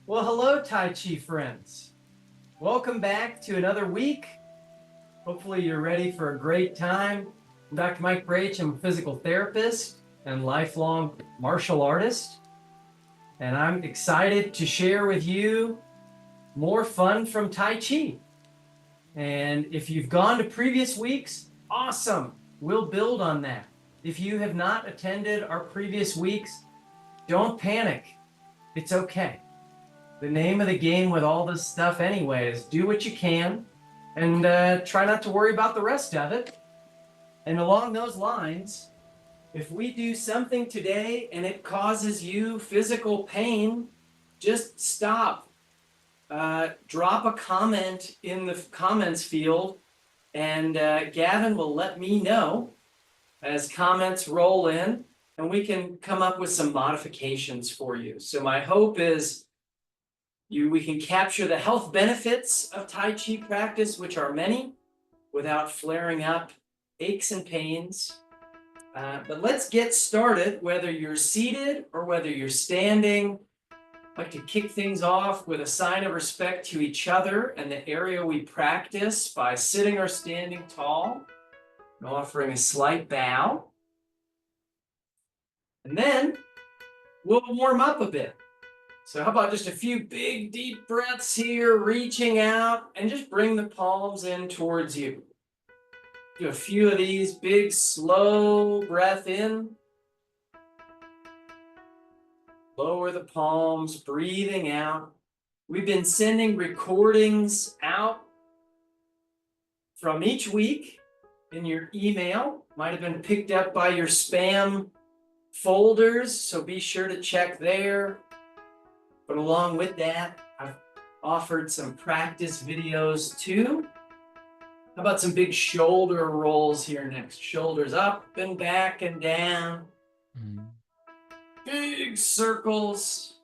Well, hello, Tai Chi friends. Welcome back to another week. Hopefully, you're ready for a great time. I'm Dr. Mike Brach. I'm a physical therapist and lifelong martial artist. And I'm excited to share with you more fun from Tai Chi. And if you've gone to previous weeks, awesome. We'll build on that. If you have not attended our previous weeks, don't panic. It's okay. The name of the game with all this stuff anyway is do what you can and try not to worry about the rest of it. And along those lines, if we do something today and it causes you physical pain, just stop. Drop a comment in the comments field, and Gavin will let me know as comments roll in, and we can come up with some modifications for you. So my hope is we can capture the health benefits of Tai Chi practice, which are many, without flaring up aches and pains. But let's get started, whether you're seated or whether you're standing. I'd like to kick things off with a sign of respect to each other and the area we practice by sitting or standing tall and offering a slight bow. And then we'll warm up a bit. So how about just a few big, deep breaths here, reaching out, and just bring the palms in towards you. Do a few of these big, slow breath in. Lower the palms, breathing out. We've been sending recordings out from each week in your email. Might have been picked up by your spam folders, so be sure to check there. But along with that, I've offered some practice videos too. How about some big shoulder rolls here next? Shoulders up and back and down. Big circles.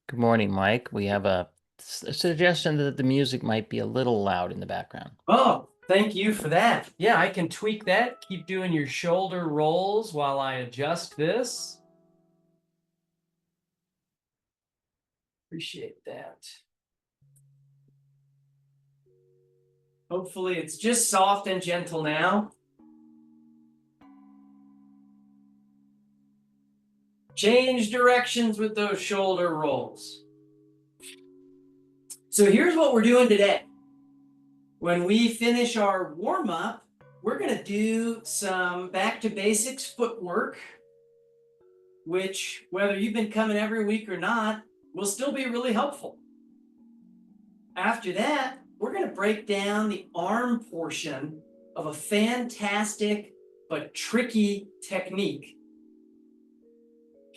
Good morning, Mike. We have a suggestion that the music might be a little loud in the background. Oh, thank you for that. Yeah, I can tweak that. Keep doing your shoulder rolls while I adjust this. Appreciate that. Hopefully it's just soft and gentle now. Change directions with those shoulder rolls. So here's what we're doing today. When we finish our warm-up, we're going to do some back to basics footwork, which, whether you've been coming every week or not, will still be really helpful. After that, we're going to break down the arm portion of a fantastic but tricky technique.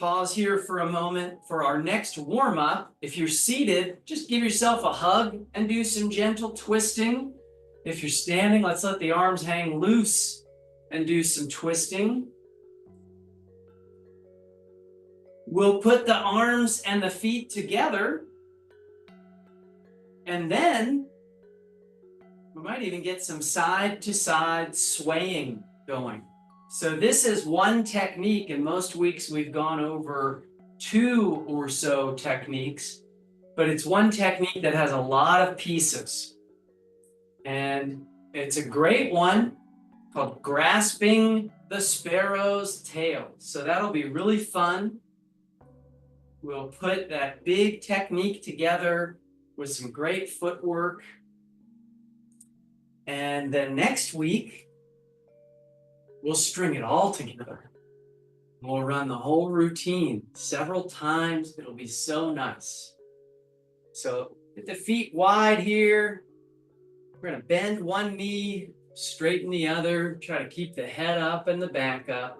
Pause here for a moment for our next warm-up. If you're seated, just give yourself a hug and do some gentle twisting. If you're standing, let's let the arms hang loose and do some twisting. We'll put the arms and the feet together, and then we might even get some side-to-side swaying going. So this is one technique, and most weeks we've gone over 2 or so techniques, but it's one technique that has a lot of pieces. And it's a great one called Grasping the Sparrow's Tail. So that'll be really fun. We'll put that big technique together with some great footwork. And then next week, we'll string it all together. We'll run the whole routine several times. It'll be so nice. So get the feet wide here. We're going to bend one knee, straighten the other, try to keep the head up and the back up.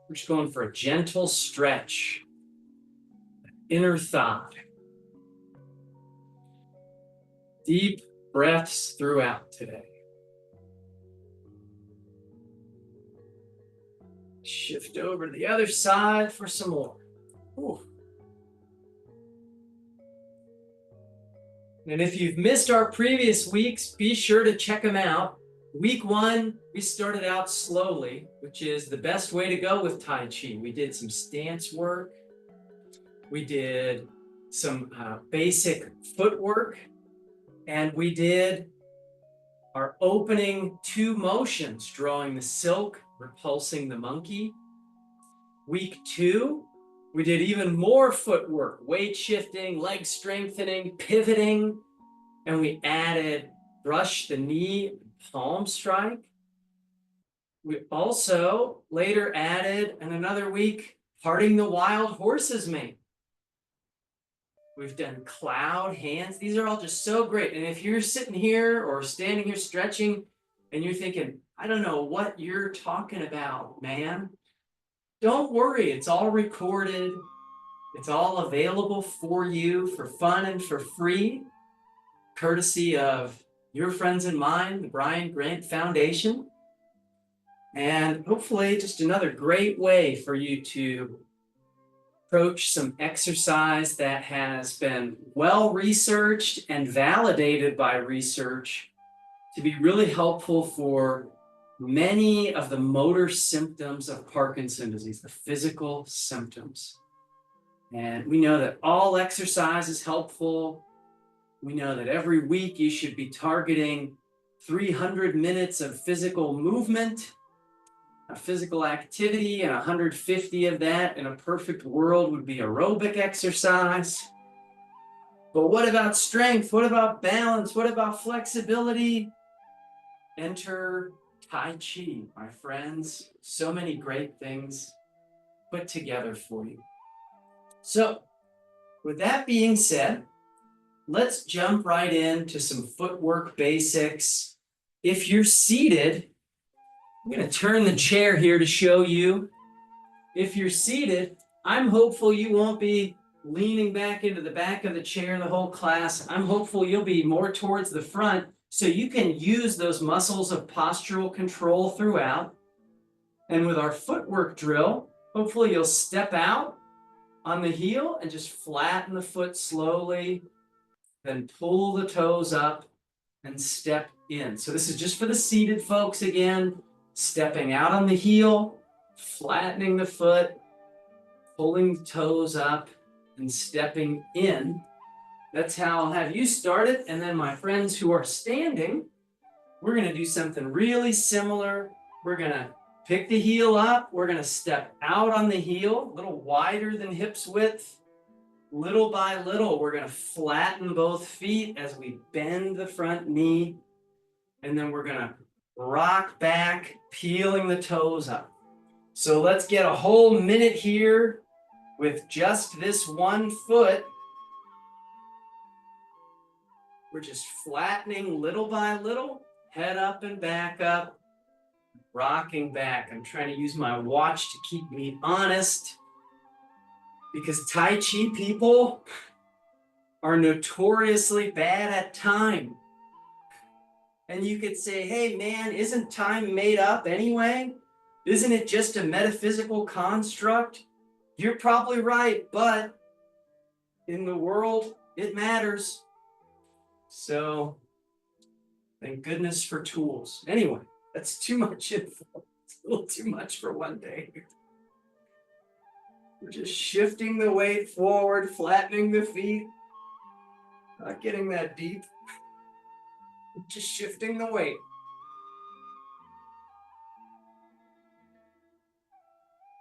We're just going for a gentle stretch. Inner thigh. Deep breaths throughout today. Shift over to the other side for some more. Ooh. And if you've missed our previous weeks, be sure to check them out. Week 1, we started out slowly, which is the best way to go with Tai Chi. We did some stance work. We did some basic footwork, and we did our opening 2 motions, drawing the silk, repulsing the monkey. Week 2, we did even more footwork, weight shifting, leg strengthening, pivoting, and we added brush the knee, palm strike. We also later added, in another week, parting the wild horse's mane. We've done cloud hands. These are all just so great. And if you're sitting here or standing here stretching and you're thinking, I don't know what you're talking about, man, don't worry. It's all recorded. It's all available for you for fun and for free, courtesy of your friends and mine, the Brian Grant Foundation. And hopefully just another great way for you to approach some exercise that has been well researched and validated by research to be really helpful for many of the motor symptoms of Parkinson's disease, the physical symptoms. And we know that all exercise is helpful. We know that every week you should be targeting 300 minutes of physical movement, physical activity, and 150 of that in a perfect world would be aerobic exercise. But what about strength? What about balance? What about flexibility? Enter Tai Chi, my friends. So many great things put together for you. So, with that being said, let's jump right into some footwork basics. If you're seated, I'm going to turn the chair here to show you. If you're seated, I'm hopeful you won't be leaning back into the back of the chair the whole class. I'm hopeful you'll be more towards the front so you can use those muscles of postural control throughout. And with our footwork drill, hopefully you'll step out on the heel and just flatten the foot slowly, then pull the toes up and step in. So this is just for the seated folks again. Stepping out on the heel, flattening the foot, pulling the toes up, and stepping in. That's how I'll have you start it. And then my friends who are standing, we're going to do something really similar. We're going to pick the heel up. We're going to step out on the heel, a little wider than hips width. Little by little, we're going to flatten both feet as we bend the front knee. And then we're going to rock back, peeling the toes up. So let's get a whole minute here with just this one foot. We're just flattening little by little, head up and back up, rocking back. I'm trying to use my watch to keep me honest because Tai Chi people are notoriously bad at time. And you could say, hey, man, isn't time made up anyway? Isn't it just a metaphysical construct? You're probably right, but in the world, it matters. So, thank goodness for tools. Anyway, that's too much info. It's a little too much for one day. We're just shifting the weight forward, flattening the feet. Not getting that deep. Just shifting the weight.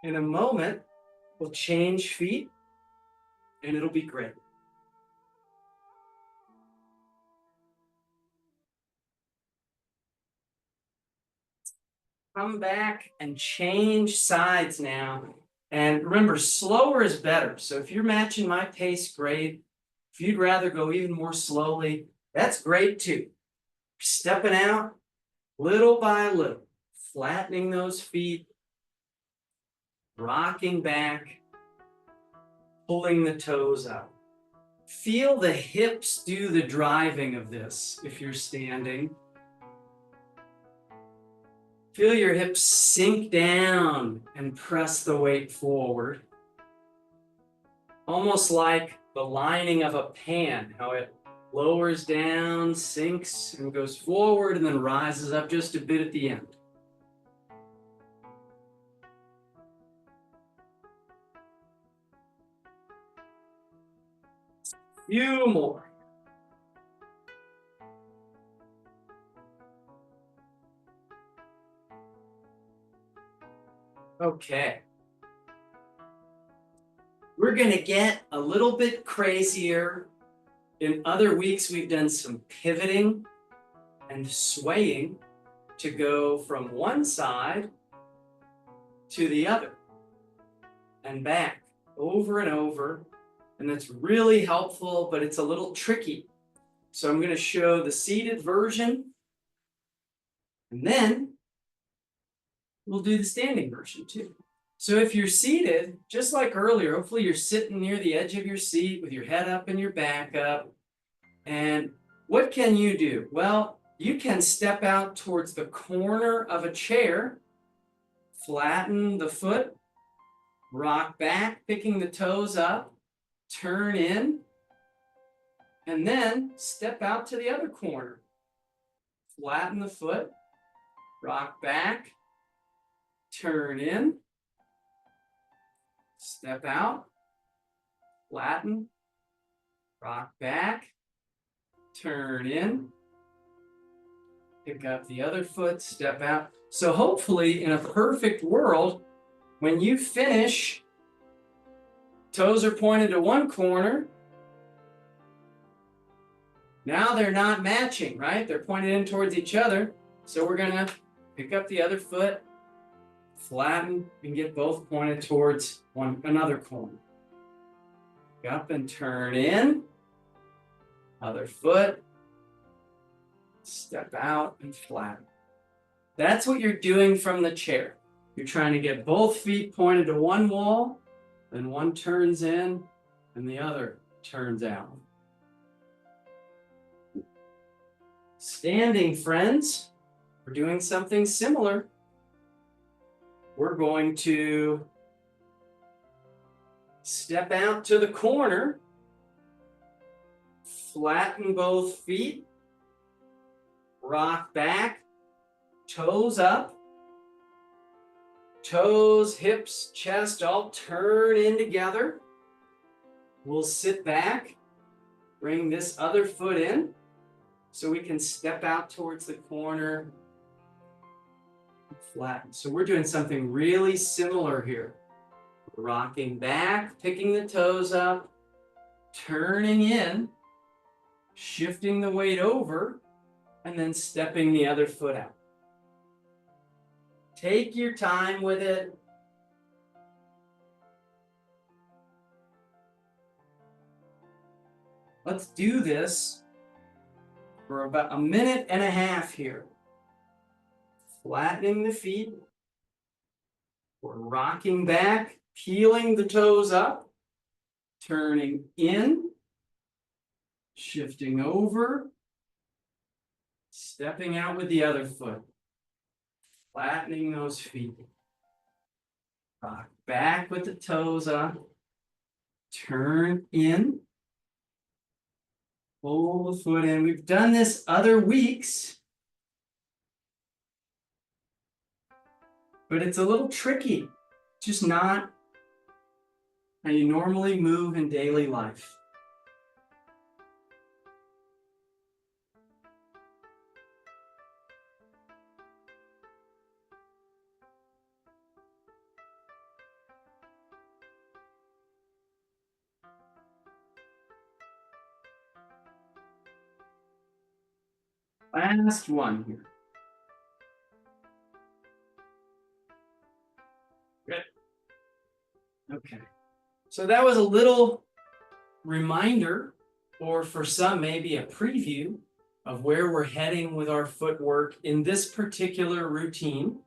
In a moment, we'll change feet, and it'll be great. Come back and change sides now. And remember, slower is better. So if you're matching my pace, great. If you'd rather go even more slowly, that's great too. Stepping out little by little, flattening those feet, rocking back, pulling the toes up. Feel the hips do the driving of this if you're standing. Feel your hips sink down and press the weight forward. Almost like the lining of a pan, how it lowers down, sinks, and goes forward, and then rises up just a bit at the end. Few more. Okay. We're going to get a little bit crazier. In other weeks, we've done some pivoting and swaying to go from one side to the other and back over and over. And that's really helpful, but it's a little tricky. So I'm going to show the seated version, and then we'll do the standing version too. So if you're seated, just like earlier, hopefully you're sitting near the edge of your seat with your head up and your back up. And what can you do? Well, you can step out towards the corner of a chair, flatten the foot, rock back, picking the toes up, turn in, and then step out to the other corner. Flatten the foot, rock back, turn in, step out, flatten, rock back, turn in, pick up the other foot, step out. So hopefully in a perfect world, when you finish, toes are pointed to one corner. Now they're not matching, right? They're pointed in towards each other. So we're going to pick up the other foot, flatten, and get both pointed towards another corner. Pick up and turn in. Other foot. Step out and flatten. That's what you're doing from the chair. You're trying to get both feet pointed to one wall, then one turns in and the other turns out. Standing, friends, we're doing something similar. We're going to step out to the corner, flatten both feet, rock back, toes up, toes, hips, chest all turn in together. We'll sit back, bring this other foot in so we can step out towards the corner, flatten. So we're doing something really similar here. Rocking back, picking the toes up, turning in, shifting the weight over, and then stepping the other foot out. Take your time with it. Let's do this for about a minute and a half here. Flattening the feet. We're rocking back, peeling the toes up, turning in, shifting over, stepping out with the other foot. Flattening those feet. Rock back with the toes up. Turn in. Pull the foot in. We've done this other weeks, but it's a little tricky. Just not how you normally move in daily life. Last one here. Good. Okay. So that was a little reminder, or for some, maybe a preview of where we're heading with our footwork in this particular routine.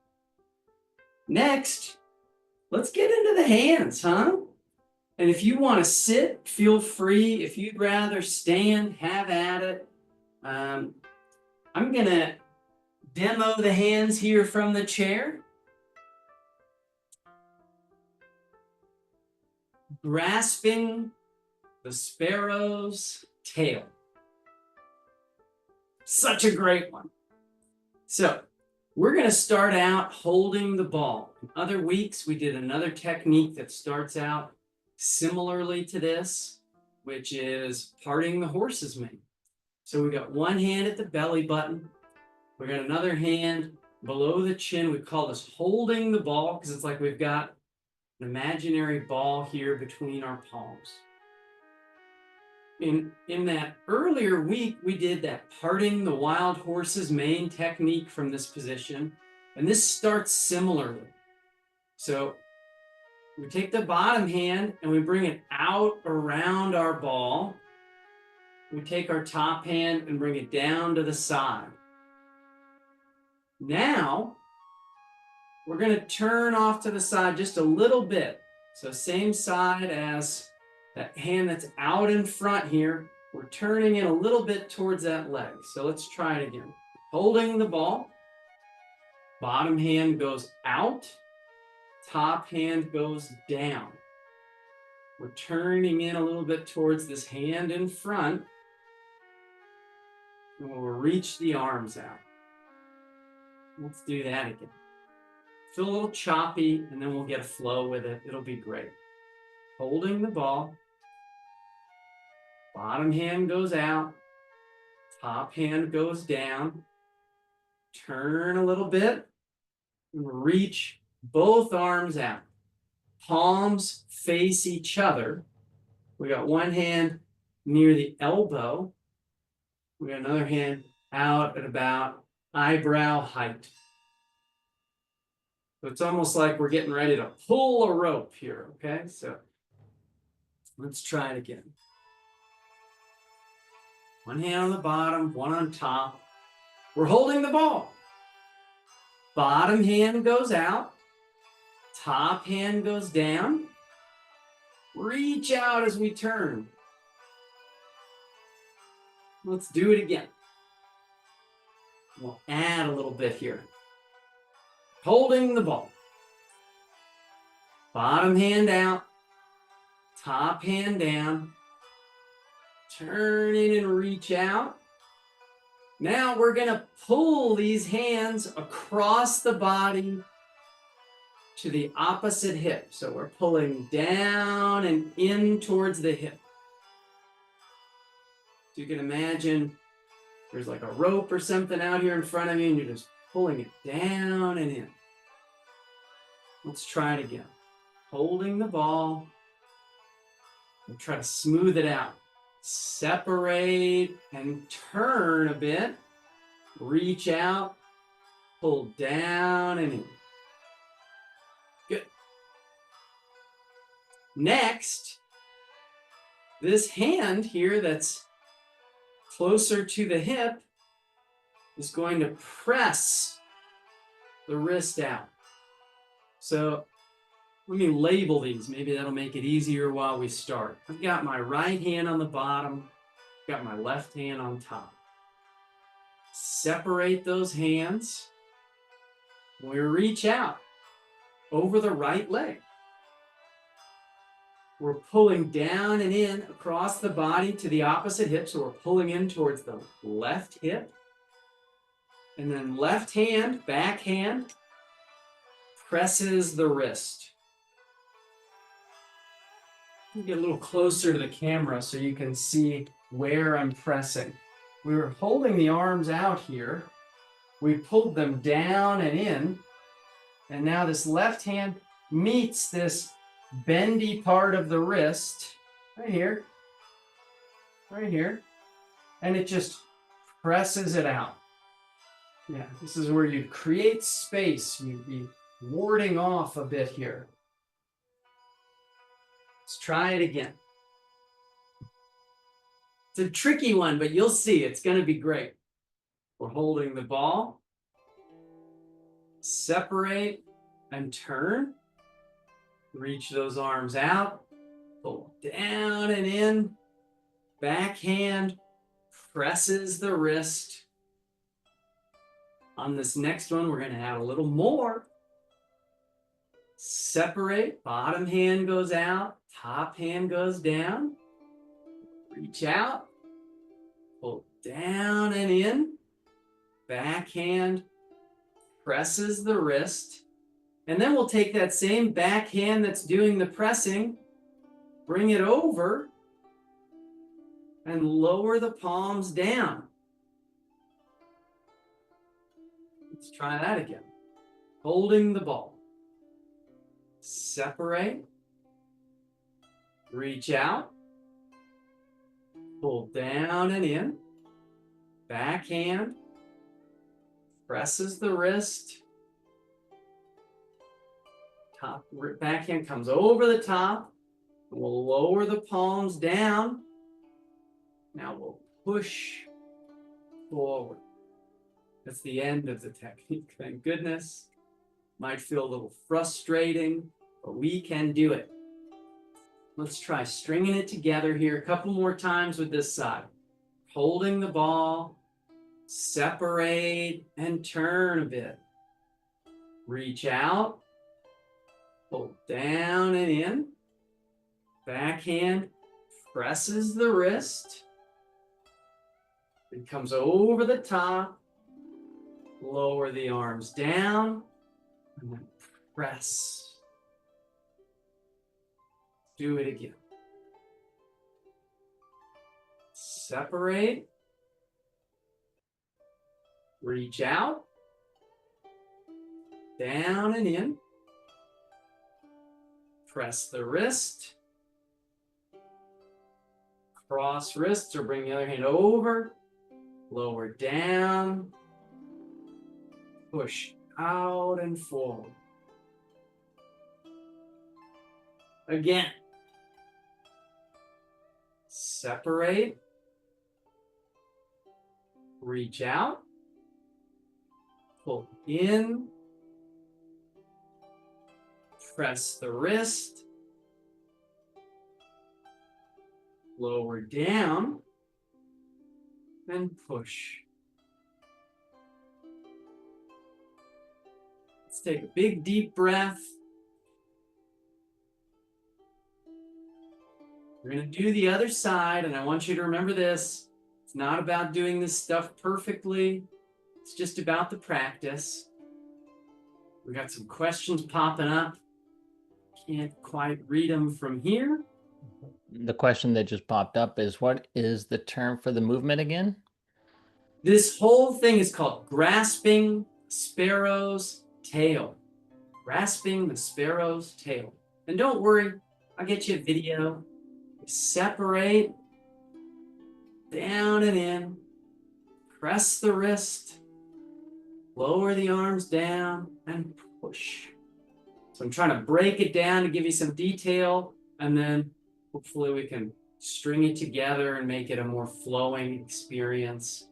Next, let's get into the hands, huh? And if you want to sit, feel free. If you'd rather stand, have at it. I'm going to demo the hands here from the chair. Grasping the sparrow's tail. Such a great one. So we're going to start out holding the ball. In other weeks, we did another technique that starts out similarly to this. which is parting the horse's mane. So we got one hand at the belly button. We got another hand below the chin. We call this holding the ball because it's like we've got an imaginary ball here between our palms. In that earlier week, we did that parting the wild horse's mane technique from this position. And this starts similarly. So we take the bottom hand and we bring it out around our ball. We take our top hand and bring it down to the side. Now, we're going to turn off to the side just a little bit. So same side as that hand that's out in front here. We're turning it a little bit towards that leg. So let's try it again. Holding the ball. Bottom hand goes out. Top hand goes down. We're turning in a little bit towards this hand in front. And we'll reach the arms out. Let's do that again. Feel a little choppy, and then we'll get a flow with it. It'll be great. Holding the ball. Bottom hand goes out. Top hand goes down. Turn a little bit. And reach both arms out. Palms face each other. We got one hand near the elbow. We got another hand out at about eyebrow height. So it's almost like we're getting ready to pull a rope here, okay? So let's try it again. One hand on the bottom, one on top. We're holding the ball. Bottom hand goes out. Top hand goes down. Reach out as we turn. Let's do it again. We'll add a little bit here. Holding the ball. Bottom hand out. Top hand down. Turn in and reach out. Now we're going to pull these hands across the body to the opposite hip. So we're pulling down and in towards the hip. So you can imagine there's like a rope or something out here in front of you and you're just pulling it down and in. Let's try it again. Holding the ball. And try to smooth it out. Separate and turn a bit. Reach out. Pull down and in. Good. Next, this hand here that's closer to the hip is going to press the wrist out. So let me label these. Maybe that'll make it easier while we start. I've got my right hand on the bottom. I've got my left hand on top. Separate those hands. We reach out over the right leg. We're pulling down and in across the body to the opposite hip. So we're pulling in towards the left hip. And then left hand, back hand, presses the wrist. Get a little closer to the camera so you can see where I'm pressing. We were holding the arms out here. We pulled them down and in. And now this left hand meets this bendy part of the wrist right here. Right here. And it just presses it out. Yeah, this is where you create space. You'd be warding off a bit here. Let's try it again. It's a tricky one, but you'll see it's going to be great. We're holding the ball. Separate and turn. Reach those arms out. Pull down and in. Backhand presses the wrist. On this next one, we're going to add a little more. Separate. Bottom hand goes out. Top hand goes down. Reach out. Pull down and in. Backhand presses the wrist. And then we'll take that same backhand that's doing the pressing, bring it over, and lower the palms down. Let's try that again. Holding the ball. Separate. Reach out. Pull down and in. Backhand. Presses the wrist. Top backhand comes over the top. We'll lower the palms down. Now we'll push forward. That's the end of the technique, thank goodness. Might feel a little frustrating, but we can do it. Let's try stringing it together here a couple more times with this side. Holding the ball, separate and turn a bit. Reach out, pull down and in. Backhand presses the wrist. It comes over the top. Lower the arms down and then press. Do it again. Separate. Reach out. Down and in. Press the wrist. Cross wrists or bring the other hand over. Lower down. Push out and forward. Again. Separate. Reach out. Pull in. Press the wrist. Lower down. And push. Let's take a big deep breath. We're going to do the other side, and I want you to remember this. It's not about doing this stuff perfectly. It's just about the practice. We got some questions popping up. Can't quite read them from here. The question that just popped up is, what is the term for the movement again? This whole thing is called grasping sparrow's tail. Grasping the sparrow's tail. And don't worry, I'll get you a video. Separate, down and in, press the wrist, lower the arms down, and push. So I'm trying to break it down to give you some detail, and then hopefully we can string it together and make it a more flowing experience.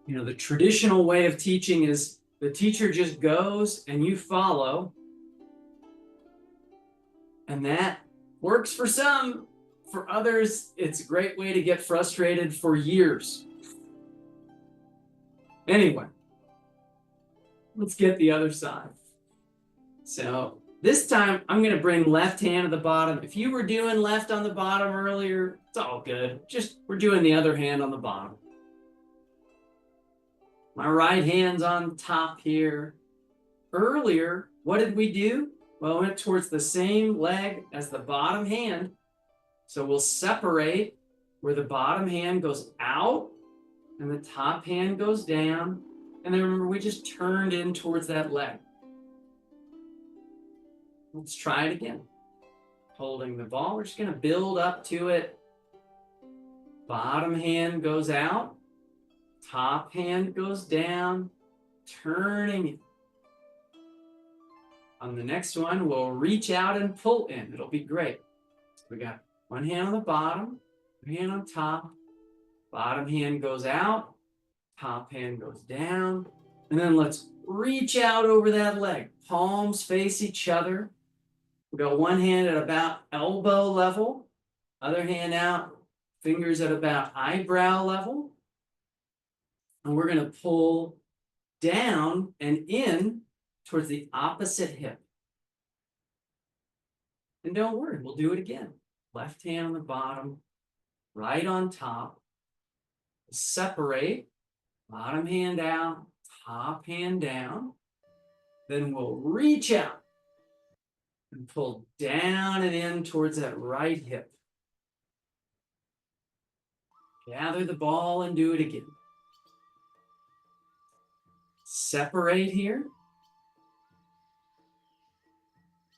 The traditional way of teaching is the teacher just goes and you follow, and that works for some. For others, it's a great way to get frustrated for years. Anyway, let's get the other side. So this time, I'm going to bring left hand to the bottom. If you were doing left on the bottom earlier, it's all good. Just we're doing the other hand on the bottom. My right hand's on top here. Earlier, what did we do? Well, we went towards the same leg as the bottom hand. So we'll separate where the bottom hand goes out and the top hand goes down. And then remember, we just turned in towards that leg. Let's try it again. Holding the ball, we're just going to build up to it. Bottom hand goes out. Top hand goes down. Turning it. On the next one, we'll reach out and pull in. It'll be great. So we got one hand on the bottom, one hand on top. Bottom hand goes out. Top hand goes down. And then let's reach out over that leg. Palms face each other. We got one hand at about elbow level. Other hand out. Fingers at about eyebrow level. And we're going to pull down and in towards the opposite hip. And don't worry, we'll do it again. Left hand on the bottom, right on top. Separate, bottom hand out, top hand down. Then we'll reach out and pull down and in towards that right hip. Gather the ball and do it again. Separate here.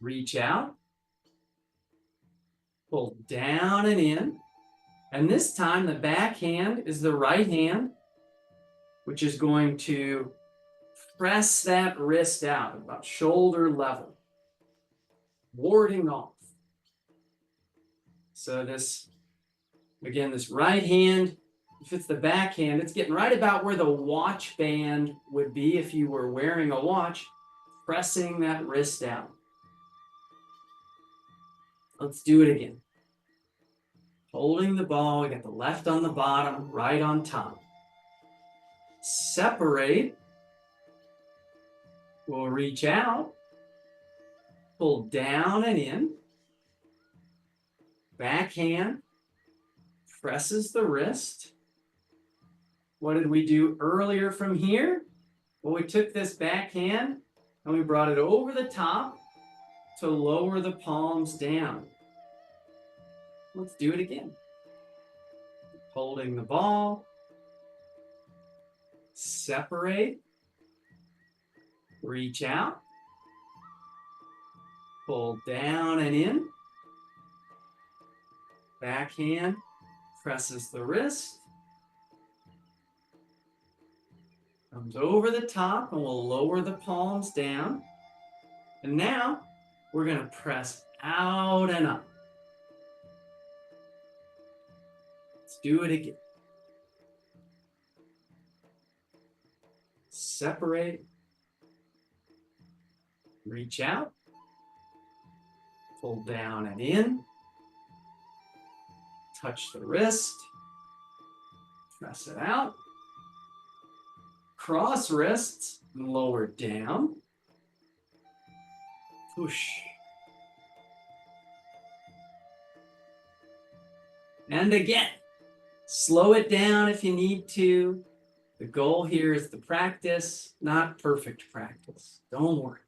Reach out. Pull down and in. And this time the backhand is the right hand, which is going to press that wrist out about shoulder level, warding off. So this, again, this right hand, if it's the backhand, it's getting right about where the watch band would be if you were wearing a watch, pressing that wrist out. Let's do it again. Holding the ball, we got the left on the bottom, right on top. Separate. We'll reach out, pull down and in. Backhand presses the wrist. What did we do earlier from here? Well, we took this backhand and we brought it over the top to lower the palms down. Let's do it again. Holding the ball. Separate. Reach out. Pull down and in. Backhand presses the wrist. Comes over the top and we'll lower the palms down. And now we're going to press out and up. Let's do it again. Separate. Reach out. Pull down and in. Touch the wrist. Press it out. Cross wrists and lower down. Push. And again, slow it down if you need to. The goal here is the practice, not perfect practice. Don't worry.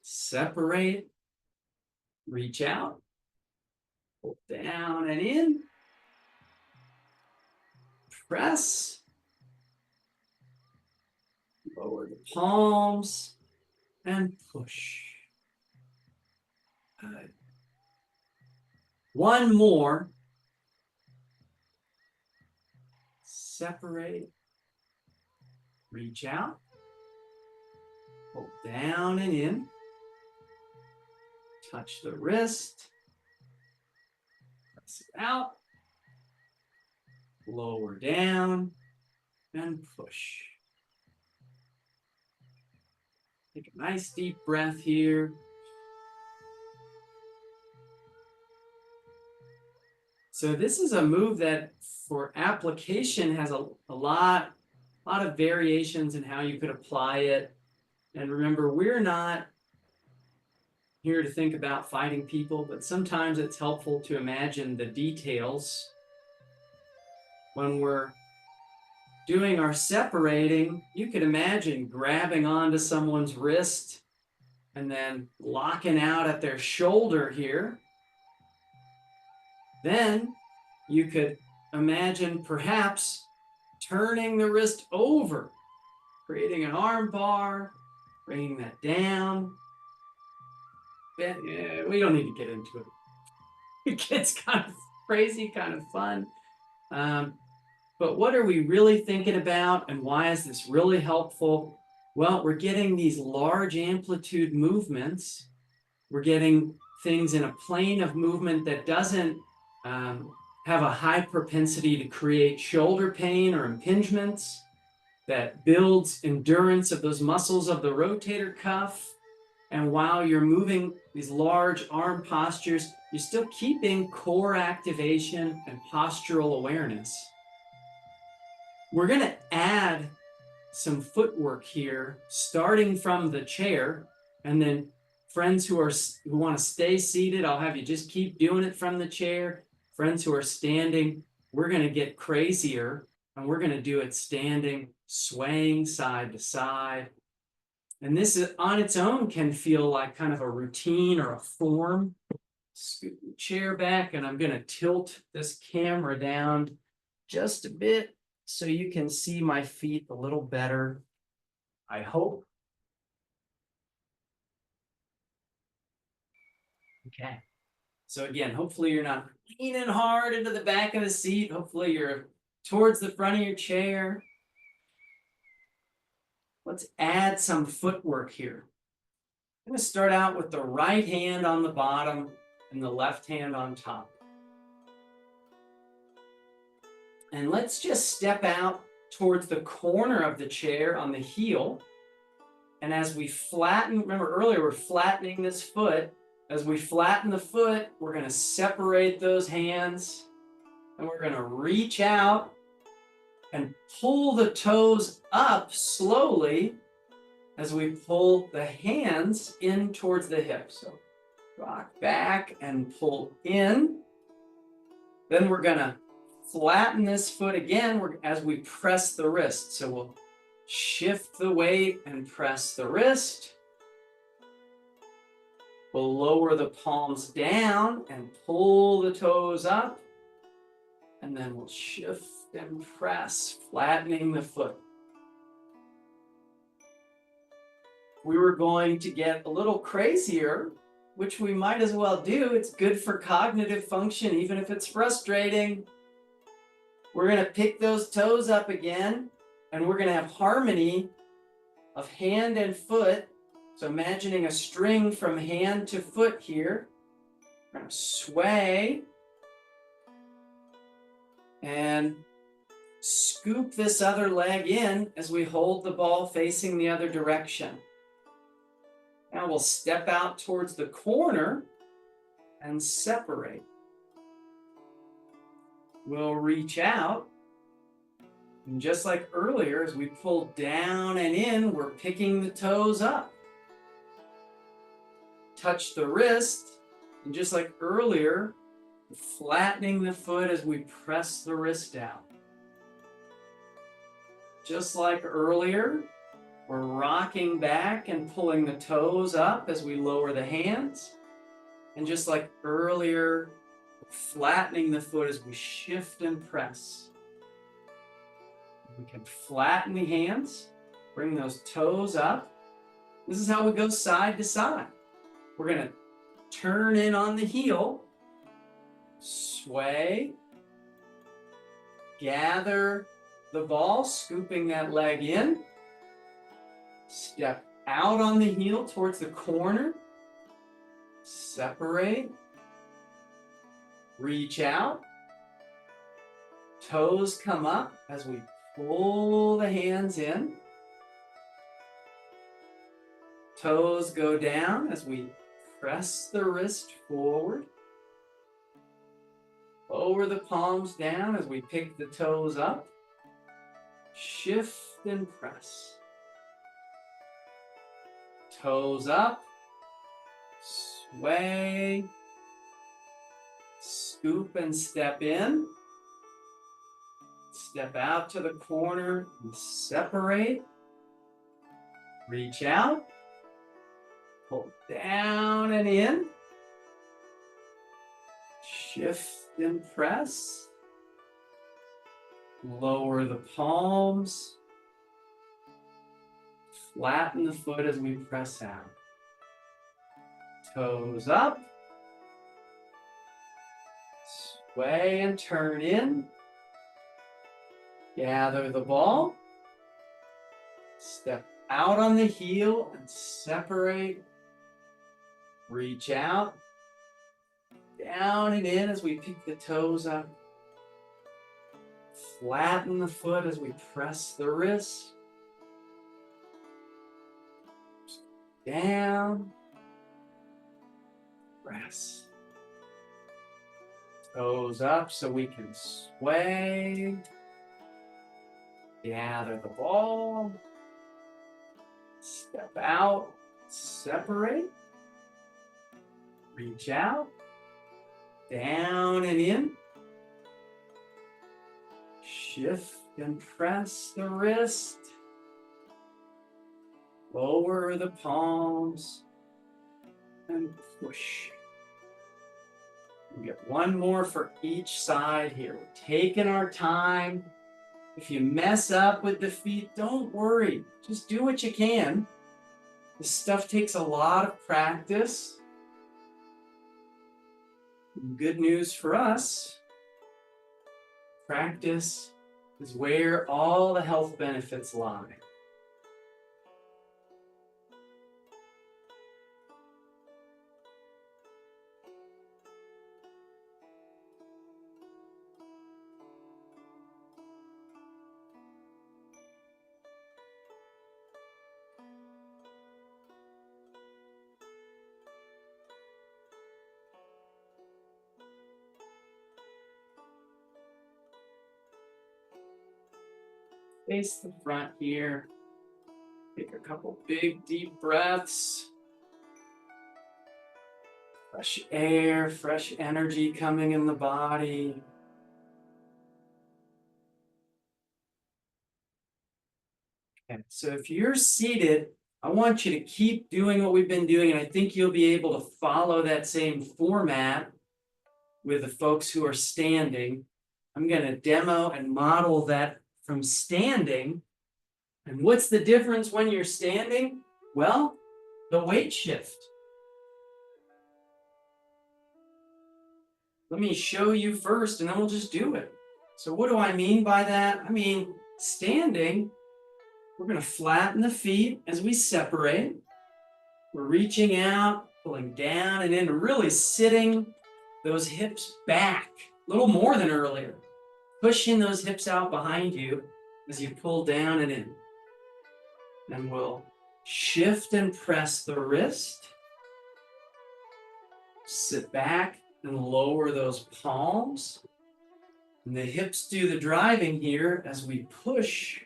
Separate. Reach out. Pull down and in. Press. Lower the palms and push. Good. One more. Separate. Reach out. Pull down and in. Touch the wrist. Press it out. Lower down and push. Take a nice deep breath here. So this is a move that for application has a lot of variations in how you could apply it. And remember, we're not here to think about fighting people, but sometimes it's helpful to imagine the details. When we're doing our separating, you could imagine grabbing onto someone's wrist and then locking out at their shoulder here. Then you could imagine perhaps turning the wrist over, creating an arm bar, bringing that down. We don't need to get into it. It gets kind of crazy, kind of fun. But what are we really thinking about, and why is this really helpful? Well, we're getting these large amplitude movements. We're getting things in a plane of movement that doesn't have a high propensity to create shoulder pain or impingements, that builds endurance of those muscles of the rotator cuff. And while you're moving these large arm postures, you're still keeping core activation and postural awareness. We're going to add some footwork here, starting from the chair, and then friends who want to stay seated, I'll have you just keep doing it from the chair. Friends who are standing, we're going to get crazier, and we're going to do it standing, swaying side to side. And this is, on its own can feel like kind of a routine or a form. Scoot the chair back, and I'm going to tilt this camera down just a bit so you can see my feet a little better, I hope. Okay. So again, hopefully you're not leaning hard into the back of the seat. Hopefully you're towards the front of your chair. Let's add some footwork here. I'm going to start out with the right hand on the bottom and the left hand on top. And let's just step out towards the corner of the chair on the heel. And as we flatten, remember earlier, we're flattening this foot. As we flatten the foot, we're going to separate those hands and we're going to reach out and pull the toes up slowly as we pull the hands in towards the hips. So rock back and pull in. Then we're going to flatten this foot again as we press the wrist. So we'll shift the weight and press the wrist. We'll lower the palms down and pull the toes up. And then we'll shift and press, flattening the foot. We were going to get a little crazier, which we might as well do. It's good for cognitive function, even if it's frustrating. We're going to pick those toes up again, and we're going to have harmony of hand and foot. So imagining a string from hand to foot here. We're going to sway and scoop this other leg in as we hold the ball facing the other direction. Now we'll step out towards the corner and separate. We'll reach out. And just like earlier, as we pull down and in, we're picking the toes up. Touch the wrist. And just like earlier, flattening the foot as we press the wrist down. Just like earlier, we're rocking back and pulling the toes up as we lower the hands. And just like earlier, flattening the foot as we shift and press. We can flatten the hands, bring those toes up. This is how we go side to side. We're going to turn in on the heel, sway, gather the ball, scooping that leg in, step out on the heel towards the corner, separate, reach out, toes come up as we pull the hands in, toes go down as we press the wrist forward, lower the palms down as we pick the toes up, shift and press. Toes up, sway, scoop and step in, step out to the corner and separate, reach out, pull down and in, shift and press, lower the palms, flatten the foot as we press out. Toes up, sway and turn in, gather the ball, step out on the heel and separate, reach out, down and in as we pick the toes up, flatten the foot as we press the wrist, down, press. Toes up so we can sway, gather the ball, step out, separate, reach out, down and in, shift and press the wrist, lower the palms, and push. We get one more for each side here. We're taking our time. If you mess up with the feet, don't worry. Just do what you can. This stuff takes a lot of practice. Good news for us, practice is where all the health benefits lie. Face the front here. Take a couple big, deep breaths. Fresh air, fresh energy coming in the body. Okay, so if you're seated, I want you to keep doing what we've been doing, and I think you'll be able to follow that same format with the folks who are standing. I'm going to demo and model that from standing. And what's the difference when you're standing? Well, the weight shift. Let me show you first, and then we'll just do it. So what do I mean by that? I mean, standing, we're going to flatten the feet as we separate. We're reaching out, pulling down and in, really sitting those hips back, a little more than earlier. Pushing those hips out behind you as you pull down and in. Then we'll shift and press the wrist. Sit back and lower those palms. And the hips do the driving here as we push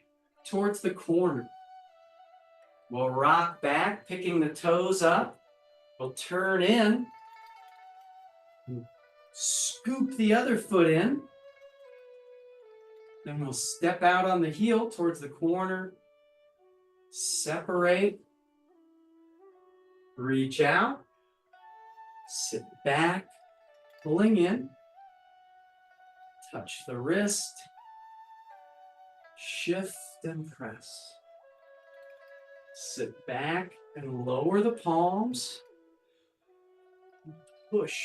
towards the corner. We'll rock back, picking the toes up. We'll turn in. Scoop the other foot in. Then we'll step out on the heel towards the corner. Separate. Reach out. Sit back, pulling in. Touch the wrist. Shift and press. Sit back and lower the palms. Push.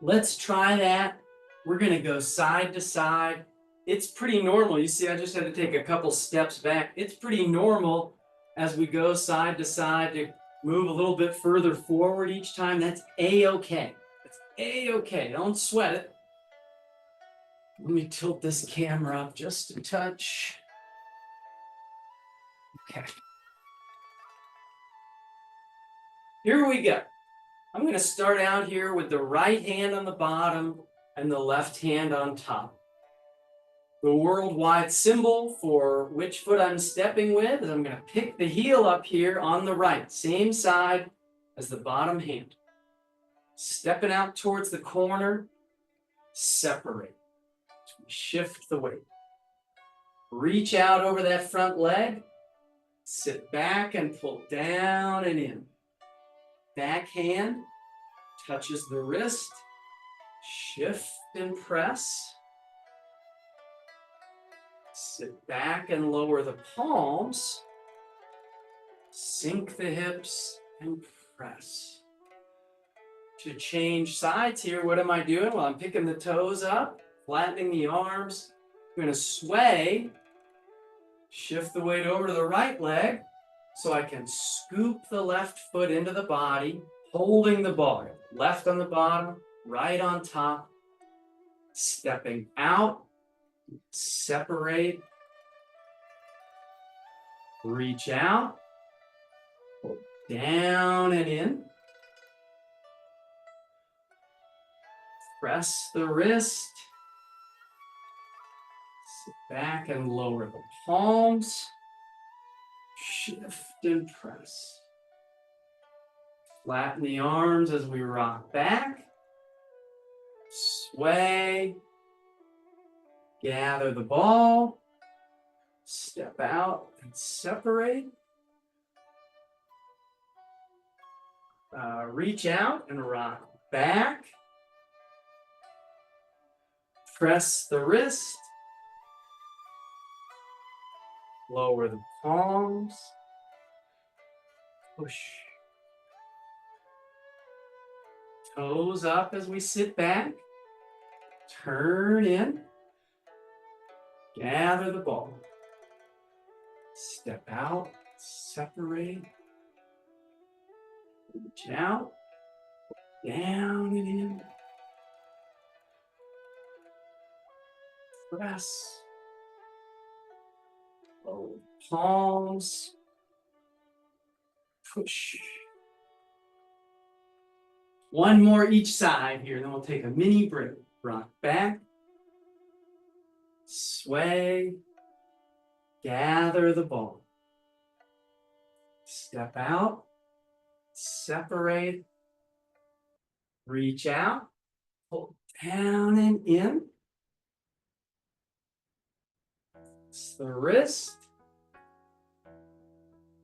Let's try that. We're going to go side to side. It's pretty normal. You see, I just had to take a couple steps back. It's pretty normal as we go side to side to move a little bit further forward each time. That's A-okay. That's A-okay. Don't sweat it. Let me tilt this camera up just a touch. Okay. Here we go. I'm going to start out here with the right hand on the bottom and the left hand on top. The worldwide symbol for which foot I'm stepping with is I'm going to pick the heel up here on the right, same side as the bottom hand. Stepping out towards the corner, separate. Shift the weight. Reach out over that front leg, sit back and pull down and in. Back hand touches the wrist, shift and press. Sit back and lower the palms, sink the hips and press. To change sides here, what am I doing? Well, I'm picking the toes up, flattening the arms. I'm going to sway, shift the weight over to the right leg so I can scoop the left foot into the body, holding the ball. Left on the bottom, right on top, stepping out, separate, reach out, pull down and in, press the wrist, sit back and lower the palms, shift and press. Flatten the arms as we rock back, sway, gather the ball, step out and separate. reach out and rock back. Press the wrist. Lower the palms. Push. Toes up as we sit back. Turn in. Gather the ball. Step out. Separate. Reach out. Down and in. Press. Lower the palms. Push. One more each side here, then we'll take a mini break. Rock back. Sway. Gather the ball. Step out. Separate. Reach out. Pull down and in. It's the wrist.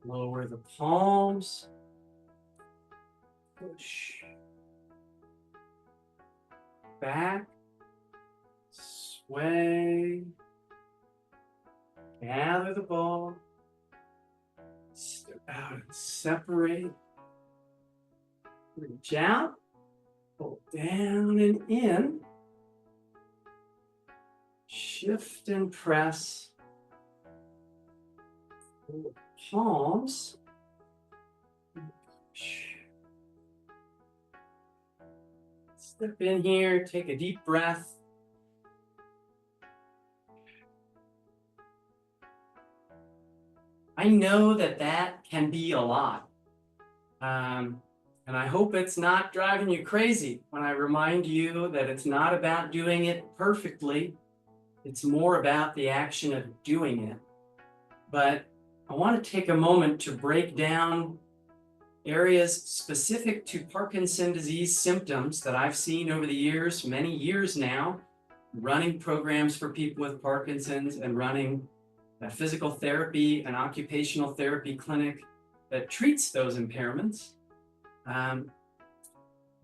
Lower the palms. Push. Back. Sway. Gather the ball. Step out and separate. Reach out. Pull down and in. Shift and press. Pull the palms. Step in here, take a deep breath. I know that can be a lot. And I hope it's not driving you crazy when I remind you that it's not about doing it perfectly. It's more about the action of doing it. But I want to take a moment to break down areas specific to Parkinson's disease symptoms that I've seen over the years, many years now, running programs for people with Parkinson's and running a physical therapy and occupational therapy clinic that treats those impairments.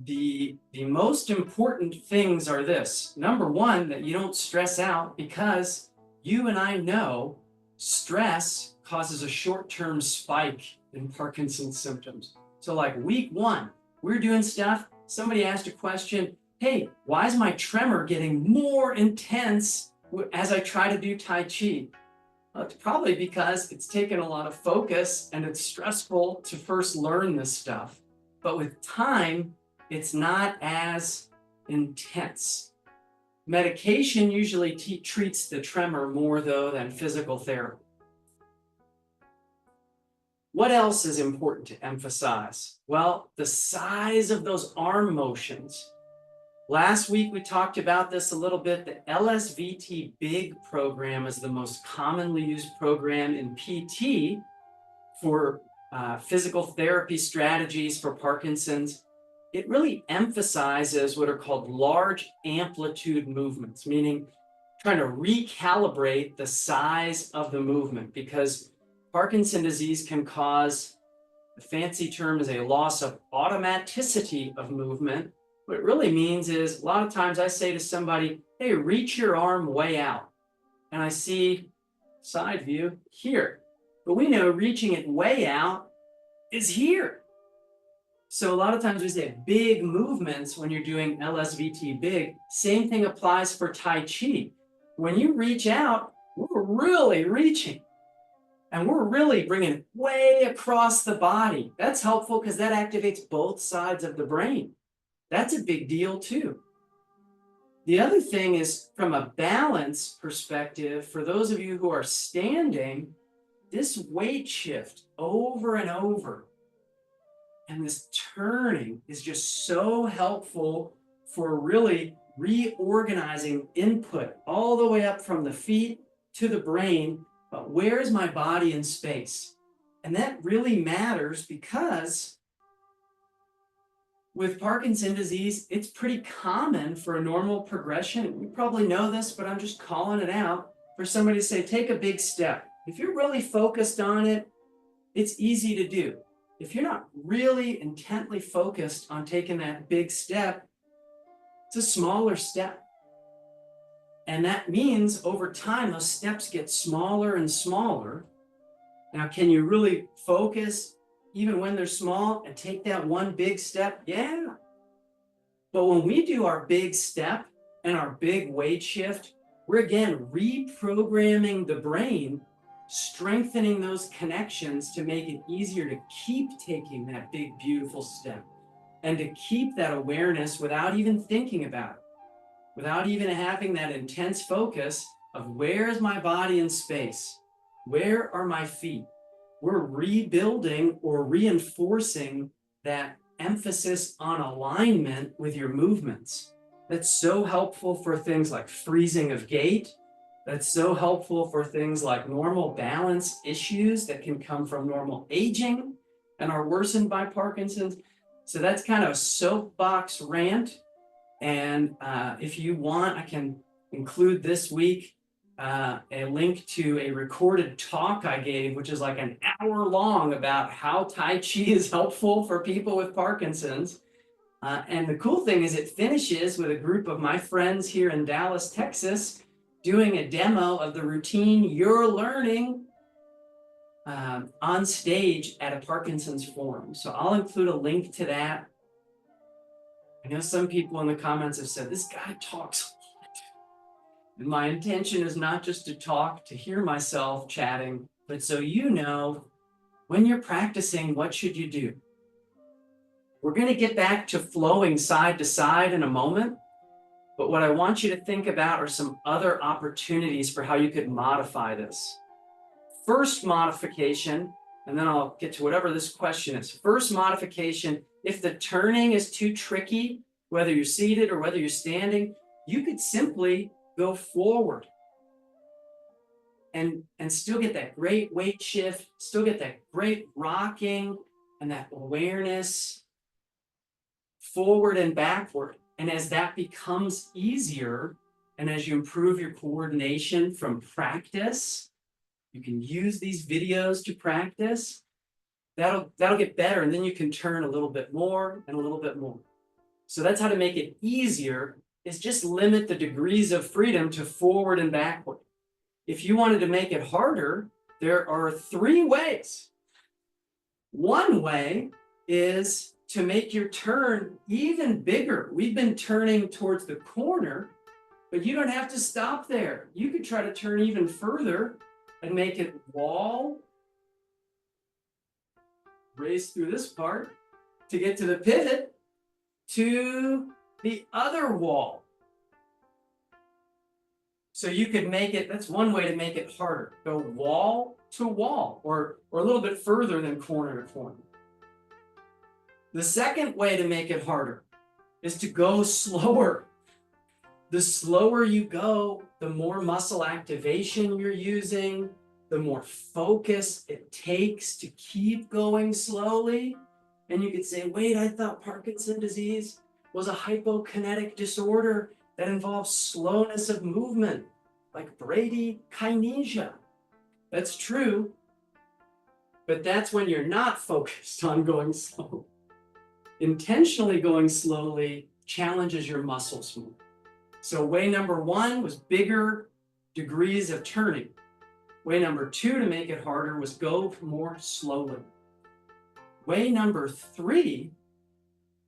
The most important things are this. Number one, that you don't stress out, because you and I know stress causes a short-term spike in Parkinson's symptoms. So like week 1, we're doing stuff, somebody asked a question, hey, why is my tremor getting more intense as I try to do Tai Chi? Well, it's probably because it's taken a lot of focus and it's stressful to first learn this stuff. But with time, it's not as intense. Medication usually treats the tremor more though than physical therapy. What else is important to emphasize? Well, the size of those arm motions. Last week, we talked about this a little bit. The LSVT Big program is the most commonly used program in PT for physical therapy strategies for Parkinson's. It really emphasizes what are called large amplitude movements, meaning trying to recalibrate the size of the movement, because Parkinson's disease can cause, the fancy term is a loss of automaticity of movement. What it really means is, a lot of times I say to somebody, hey, reach your arm way out. And I see side view here. But we know reaching it way out is here. So a lot of times we say big movements when you're doing LSVT big. Same thing applies for Tai Chi. When you reach out, we're really reaching. And we're really bringing it way across the body. That's helpful because that activates both sides of the brain. That's a big deal too. The other thing is, from a balance perspective, for those of you who are standing, this weight shift over and over and this turning is just so helpful for really reorganizing input all the way up from the feet to the brain. But where is my body in space? And that really matters, because with Parkinson's disease, it's pretty common for a normal progression. You probably know this, but I'm just calling it out, for somebody to say, take a big step. If you're really focused on it, it's easy to do. if you're not really intently focused on taking that big step, it's a smaller step. And that means over time, those steps get smaller and smaller. Now, can you really focus even when they're small and take that one big step? Yeah. But when we do our big step and our big weight shift, we're again reprogramming the brain, strengthening those connections to make it easier to keep taking that big, beautiful step and to keep that awareness without even thinking about it, without even having that intense focus of where is my body in space? Where are my feet? We're rebuilding or reinforcing that emphasis on alignment with your movements. That's so helpful for things like freezing of gait. That's so helpful for things like normal balance issues that can come from normal aging and are worsened by Parkinson's. So that's kind of a soapbox rant. And if you want, I can include this week a link to a recorded talk I gave, which is like an hour long, about how Tai Chi is helpful for people with Parkinson's. And the cool thing is it finishes with a group of my friends here in Dallas, Texas, doing a demo of the routine you're learning on stage at a Parkinson's forum. So I'll include a link to that. I know some people in the comments have said, this guy talks a lot. And my intention is not just to talk, to hear myself chatting, but so you know, when you're practicing, what should you do? We're going to get back to flowing side to side in a moment. But what I want you to think about are some other opportunities for how you could modify this. First modification, and then I'll get to whatever this question is. First modification, if the turning is too tricky, whether you're seated or whether you're standing, you could simply go forward and still get that great weight shift, still get that great rocking and that awareness forward and backward. And as that becomes easier, and as you improve your coordination from practice, you can use these videos to practice. That'll get better, and then you can turn a little bit more and a little bit more. So that's how to make it easier, is just limit the degrees of freedom to forward and backward. If you wanted to make it harder, there are 3 ways. One way is to make your turn even bigger. We've been turning towards the corner, but you don't have to stop there. You could try to turn even further and make it wall, race through this part to get to the pivot, to the other wall. So you could make it, that's one way to make it harder. Go wall to wall, or a little bit further than corner to corner. The second way to make it harder is to go slower. The slower you go, the more muscle activation you're using, the more focus it takes to keep going slowly. And you could say, wait, I thought Parkinson's disease was a hypokinetic disorder that involves slowness of movement, like bradykinesia. That's true, but that's when you're not focused on going slow. Intentionally going slowly challenges your muscles more. So way number 1 was bigger degrees of turning. Way number 2 to make it harder was go more slowly. Way number 3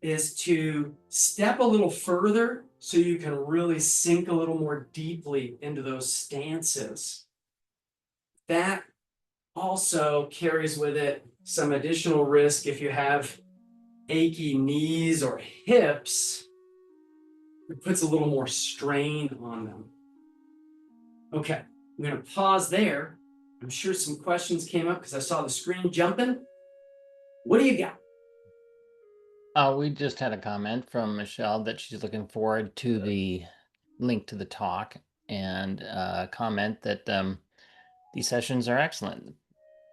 is to step a little further so you can really sink a little more deeply into those stances. That also carries with it some additional risk if you have achy knees or hips. It puts a little more strain on them. Okay, I'm going to pause there. I'm sure some questions came up because I saw the screen jumping. What do you got? We just had a comment from Michelle that she's looking forward to the link to the talk, and a comment that these sessions are excellent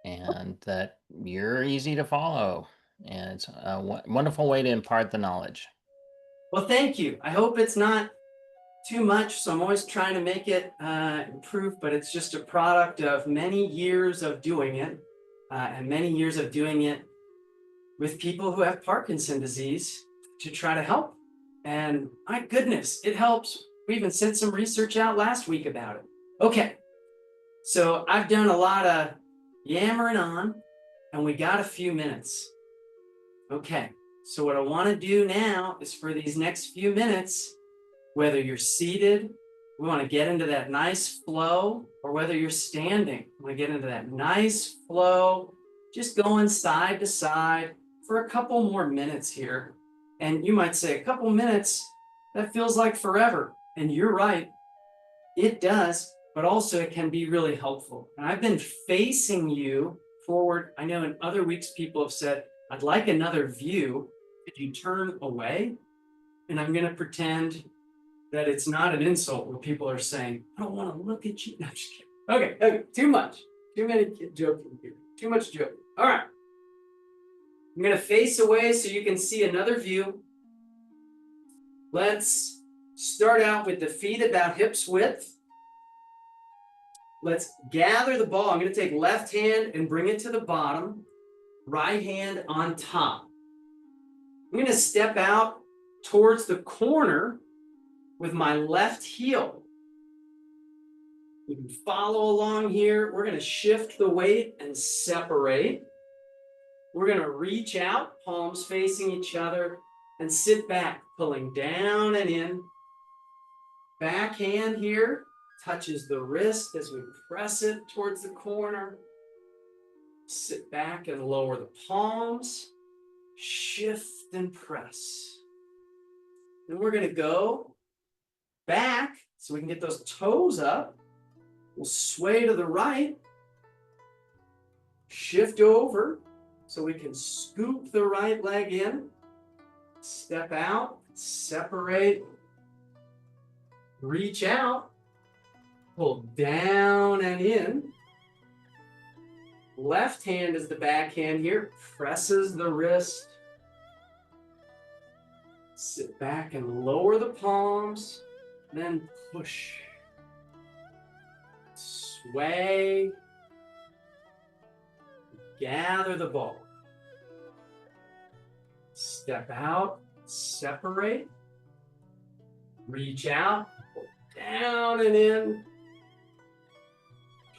and that you're easy to follow. And it's a wonderful way to impart the knowledge. Well, thank you. I hope it's not too much. So I'm always trying to make it improve, but it's just a product of many years of doing it and many years of doing it with people who have Parkinson's disease to try to help. And my goodness, it helps. We even sent some research out last week about it. Okay, so I've done a lot of yammering on, and we got a few minutes. Okay, so what I want to do now is for these next few minutes, whether you're seated, we want to get into that nice flow, or whether you're standing, we want to get into that nice flow, just going side to side for a couple more minutes here. And you might say, a couple minutes, that feels like forever. And you're right, it does, but also it can be really helpful. And I've been facing you forward. I know in other weeks, people have said, I'd like another view. Could you turn away? And I'm going to pretend that it's not an insult when people are saying, I don't want to look at you. No, I'm just kidding. Okay, too much. Too many joking here. Too much joking. All right. I'm going to face away so you can see another view. Let's start out with the feet about hips width. Let's gather the ball. I'm going to take left hand and bring it to the bottom, right hand on top. I'm going to step out towards the corner with my left heel. You can follow along here. We're going to shift the weight and separate. We're going to reach out, palms facing each other, and sit back, pulling down and in. Back hand here touches the wrist as we press it towards the corner. Sit back and lower the palms. Shift and press. Then we're going to go back so we can get those toes up. We'll sway to the right. Shift over so we can scoop the right leg in. Step out, separate, reach out, pull down and in. Left hand is the back hand here, presses the wrist. Sit back and lower the palms, then push. Sway. Gather the ball. Step out, separate. Reach out, pull down and in.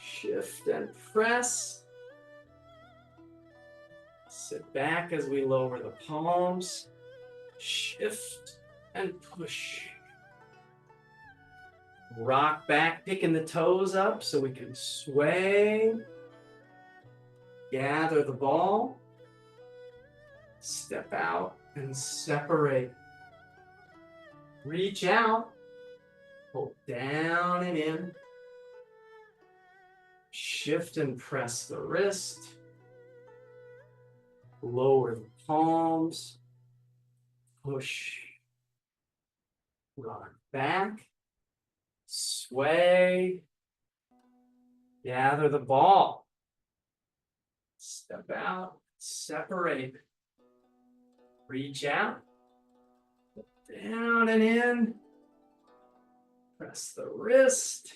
Shift and press. Sit back as we lower the palms. Shift and push. Rock back, picking the toes up so we can sway. Gather the ball. Step out and separate. Reach out. Pull down and in. Shift and press the wrist. Lower the palms. Push. Rock back. Sway. Gather the ball. Step out. Separate. Reach out. Down and in. Press the wrist.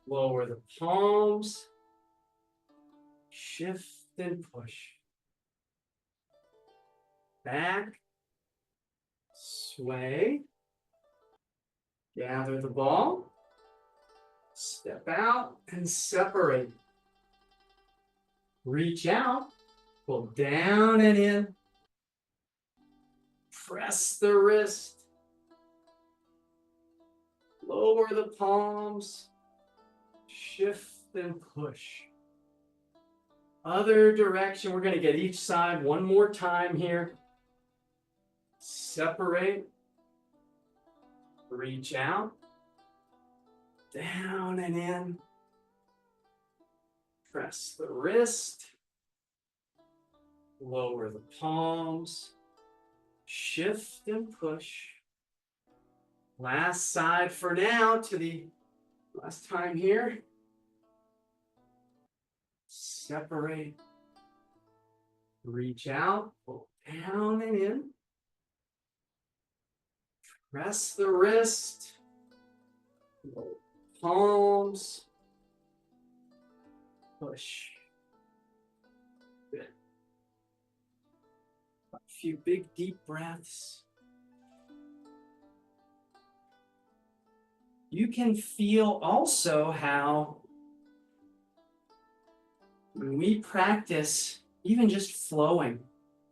Lower the palms. Shift and push. Back. Sway. Gather the ball. Step out and separate. Reach out. Pull down and in. Press the wrist. Lower the palms. Shift and push. Other direction. We're going to get each side one more time here. Separate. Reach out. Down and in. Press the wrist. Lower the palms. Shift and push. Last side for now to the last time here. Separate. Reach out. Pull down and in. Press the wrist. Lower palms. Push. Good. A few big, deep breaths. You can feel also how when we practice even just flowing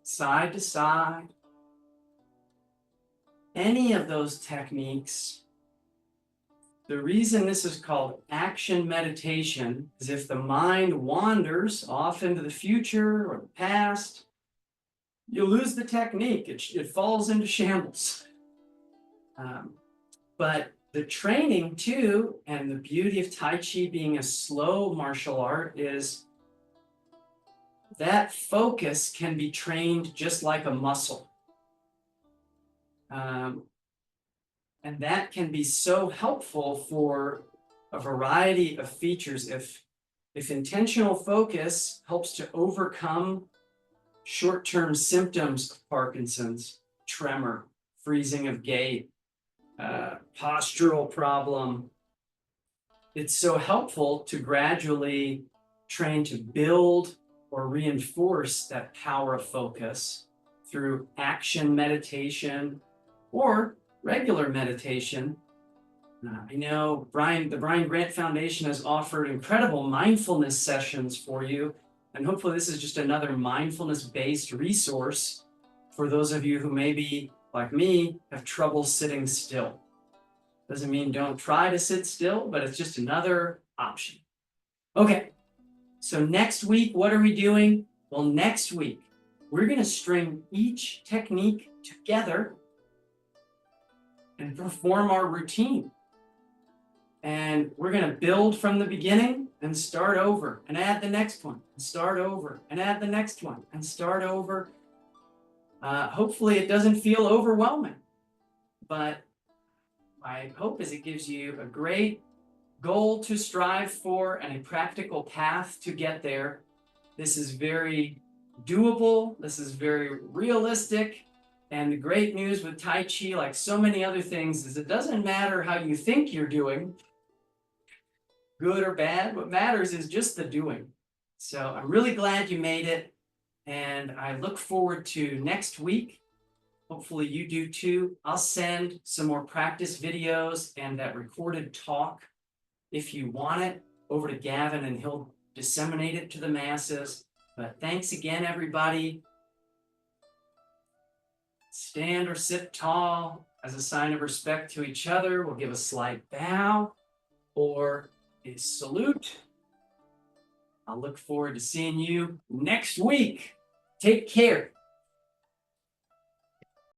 side to side, any of those techniques, the reason this is called action meditation is if the mind wanders off into the future or the past, you lose the technique. It falls into shambles. But the training too, and the beauty of Tai Chi being a slow martial art is that focus can be trained just like a muscle. And that can be so helpful for a variety of features. If intentional focus helps to overcome short-term symptoms of Parkinson's, tremor, freezing of gait, postural problem, it's so helpful to gradually train to build or reinforce that power of focus through action meditation or regular meditation. I know the Brian Grant Foundation has offered incredible mindfulness sessions for you, and hopefully this is just another mindfulness-based resource for those of you who maybe, like me, have trouble sitting still. Doesn't mean don't try to sit still, but it's just another option. Okay, so next week, what are we doing? Well, next week, we're going to string each technique together and perform our routine. And we're going to build from the beginning and start over and add the next one and start over and add the next one and start over. Hopefully it doesn't feel overwhelming, but my hope is it gives you a great goal to strive for and a practical path to get there. This is very doable. This is very realistic. And the great news with Tai Chi, like so many other things, is it doesn't matter how you think you're doing, good or bad. What matters is just the doing. So I'm really glad you made it. And I look forward to next week. Hopefully you do too. I'll send some more practice videos and that recorded talk, if you want it, over to Gavin and he'll disseminate it to the masses. But thanks again, everybody. Stand or sit tall as a sign of respect to each other. We'll give a slight bow or a salute. I'll look forward to seeing you next week. Take care.